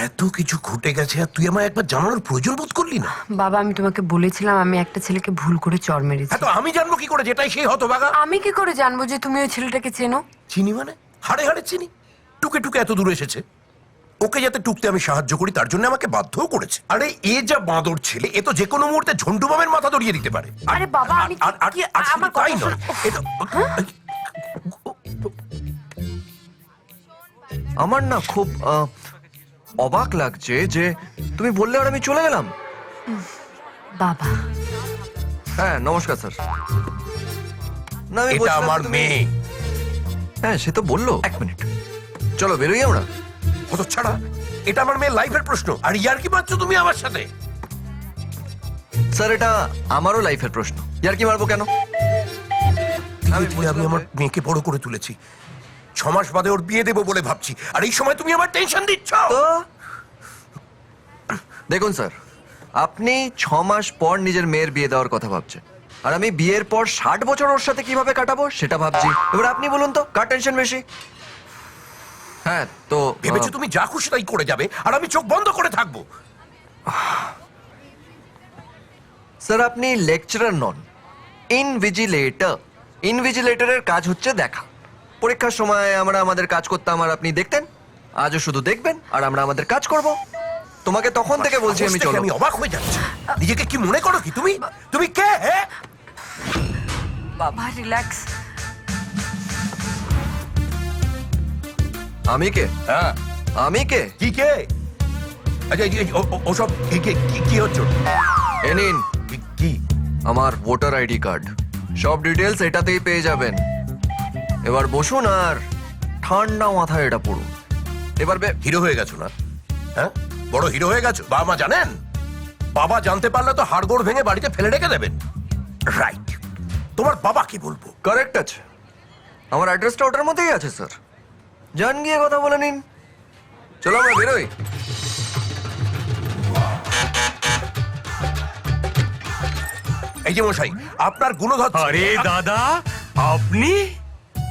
এত কিছু ঘটে গেছে আর তুই আমায় একবার জানানোর প্রয়োজন বোধ করলি না? বাবা, আমি তোমাকে বলেছিলাম আমি একটা ছেলেকে ভুল করে চড় মেরেছি। হ্যাঁ, তো আমি জানবো কি করে যেটাই সেই হতভাগা? আমি কি করে জানবো যে তুমি ওই ছেলেটাকে চেনো? চিনি মানে? হাড়ে হাড়ে চিনি। টুকে টুকে এত দূর এসেছে। ওকে যাতে টুকতে আমি সাহায্য করি তার জন্য আমাকে বাধ্যও করেছে। আরে এ যা বাঁদর ছেলে, এ তো যে কোনো মুহূর্তে ঝন্টু বামের মাথা দড়িয়ে দিতে পারে। আরে বাবা, আমি আমার তাই নয়, এটা আমার না খুব অবাক লাগছে যে তুমি বললে আর আমি চলে গেলাম। বাবা, হ্যাঁ নমস্কার স্যার। না আমি এটা বলছিলাম আমার তুমি- মেয়ে। হ্যাঁ সে তো বললো। এক মিনিট, চলো বেরোই আমরা। কত ছাড়া, এটা আমার মেয়ের লাইফের প্রশ্ন আর ইয়ার কি পাচ্ছ তুমি আমার সাথে? স্যার এটা আমারও লাইফের প্রশ্ন, ইয়ার কি মারবো কেন? আমি আমার মেয়েকে বড় করে তুলেছি, 6 মাস বাদে ওর বিয়ে দেবো বলে ভাবছি, আর এই সময় তুমি আমার টেনশন দিচ্ছ। তো দেখুন স্যার, আপনি 6 মাস পর নিজের মেয়ের বিয়ে দেওয়ার কথা ভাবছেন, আর আমি বিয়ের পর 60 বছর ওর সাথে কিভাবে কাটাবো সেটা ভাবছি। এবার আপনি বলুন তো কার টেনশন বেশি? হ্যাঁ তো ভেবেছো তুমি যা খুশি তাই করে যাবে আর আমি চোখ বন্ধ করে থাকবো? স্যার আপনি লেকচারার নন, ইনভিজিলেটর। ইনভিজিলেটরের কাজ হচ্ছে দেখা। পরীক্ষার সময় আমরা আমাদের কাজ করতাম আর আপনি দেখতেন, আজও শুধু দেখবেন আর আমরা আমাদের কাজ করব। তোমাকে তখন থেকে বলছি আমি সাহস দেখে চলো। আমি অবাক হয়ে যাচ্ছি। নিজেকে কি মনে করো কি তুমি? তুমি কে? হ্যাঁ, বাবা রিল্যাক্স। আমি কে? হ্যাঁ, আমি কে? কি কে? আচ্ছা ওসব কি হচ্ছে? এ নিন কি? আমার ভোটার আইডি কার্ড, সব ডিটেলস এটাতেই পেয়ে যাবেন। এবার বসুন আর ঠান্ডা মাথায় এটা পড়ুন। এবার হিরো হয়ে গেছো না? হ্যাঁ, বড় হিরো হয়ে গেছো। বাবা মা জানেন? বাবা জানতে পারলে তো হাড়গোড় ভেঙে বাড়িতে ফেলে রেখে দেবেন। রাইট, তোমার বাবা কি বলবো? কারেক্ট আছে, আমার অ্যাড্রেসটা ওটার মধ্যেই আছে স্যার। যান গিয়ে কথা বলে নিন। চলো আমরা বেরোই। এই যে মশাই, আপনার গুণধর। আরে দাদা, আপনি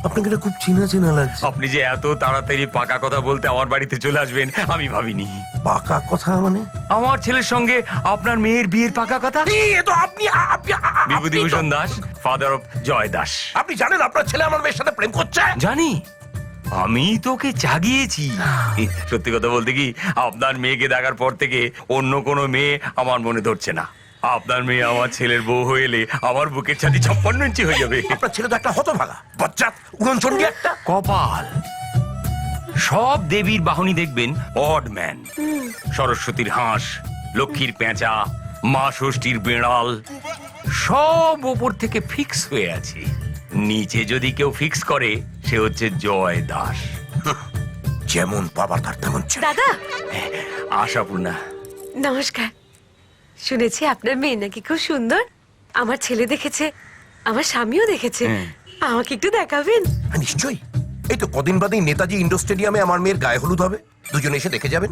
আপনাকে এটা খুব চেনা চেনা লাগছে। আপনি যে এত তাড়াতাড়ি পাকা কথা বলতে আমার বাড়িতে চলে আসবেন আমি ভাবিনি। পাকা কথা মানে? আমার ছেলের সঙ্গে আপনার মেয়ের বিয়ের পাকা কথা। এ তো আপনি বিভূতিভূষণ দাস, ফাদার অফ জয় দাস। আপনি জানেন আপনার ছেলে আমার মেয়ের সাথে প্রেম করছে? জানি, আমি তোকে জাগিয়েছি। সত্যি কথা বলতে কি, আপনার মেয়েকে দেখার পর থেকে অন্য কোনো মেয়ে আমার মনে ধরছে না। আপনার মেয়ে আমার ছেলের বউ হয়ে এলে আমার বুকের ছাতি 56 ইঞ্চি হয়ে যাবে। আপনার ছেলে তো একটা হতভাগা বজ্জাত উড়নচণ্ডী একটা। কপাল, সব দেবীর বাহনী দেখবেন অড ম্যান। সরস্বতীর হাঁস, লক্ষ্মীর পেঁচা, মা ষষ্ঠীর বেড়াল, সব ওপর থেকে ফিক্স হয়ে আছে। নিচে যদি কেউ ফিক্স করে সে হচ্ছে জয় দাস। যেমন বাবা তার তেমন ছেলে। দাদা আশাপূর্ণা, নমস্কার। শুনেছি আপনার মেয়ে নাকি খুব সুন্দর। আমার ছেলে দেখেছে, আমার স্বামীও দেখেছে। আমাকে একটু দেখাবেন? হ্যাঁ, নিশ্চয়ই। এই তো কদিন বাদেই নেতাজি ইন্ডোর স্টেডিয়ামে আমার মেয়ের গায়ে হলুদ হবে, দুজনে এসে দেখে যাবেন।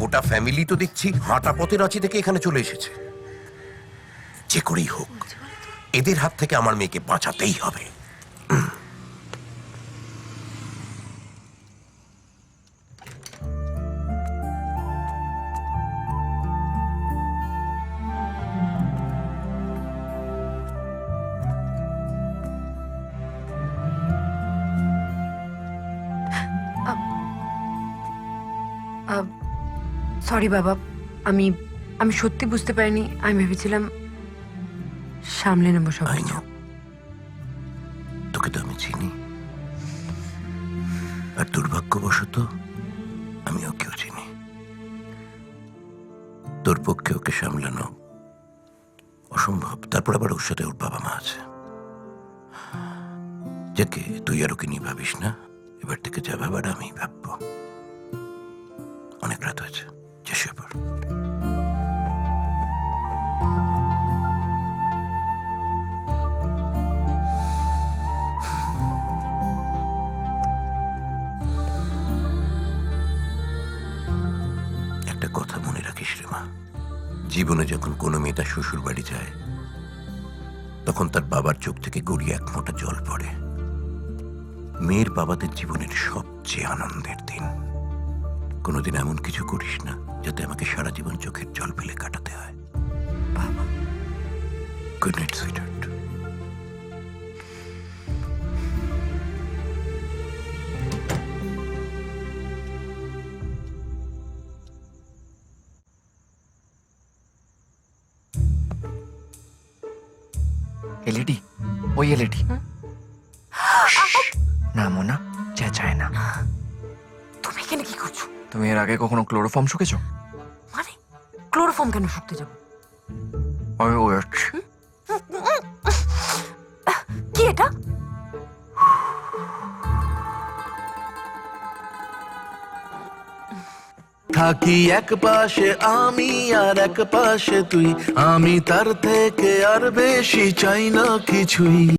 গোটা ফ্যামিলি তো দেখছি হাঁটা পথে রাঁচি থেকে এখানে চলে এসেছে। যে করেই হোক এদের হাত থেকে আমার মেয়েকে বাঁচাতেই হবে। সরি বাবা, আমি আমি সত্যি বুঝতে পারিনি। আমি ভেবেছিলাম সামলে নেবো সব I কিছু। know. তোকে তো আমি চিনি, আর দুর্ভাগ্যবশত আমি ওকেও চিনি। তোর পক্ষে ওকে সামলানো অসম্ভব। তারপর আবার ওর সাথে ওর বাবা মা আছে। যাকে তুই আর ওকে নিয়ে ভাবিস না, এবার থেকে যা ভাবার আমি ভাববো। অনেক রাত হয়েছে, যে শুয়ে পড়। একটা কথা মনে রাখিস রে মা, জীবনে যখন কোনো মেয়ে তার শ্বশুর বাড়ি যায় তখন তার বাবার চোখ থেকে গড়িয়ে এক ফোঁটা জল পড়ে। মেয়ের বাবাদের জীবনের সবচেয়ে আনন্দের দিন। কোনোদিন এমন কিছু করিস না যাতে আমাকে সারা জীবন চোখের জল ফেলে কাটাতে হয়। বাবা, গুড নাইট সুইটহার্ট। এলইডি, ওই এলইডি। না মোনা, চেঁচায় না। তুমি এখানে কি করছো? তুমি এর আগে কখনো ক্লোরোফর্ম শুকেছো? মানে ক্লোরোফর্ম কেন শুকতে যাবো? ওয়েট, কি এটা? থাকি এক পাশে আমি আর এক পাশে তুই, আমি তার থেকে আর বেশি চাই না কিছুই।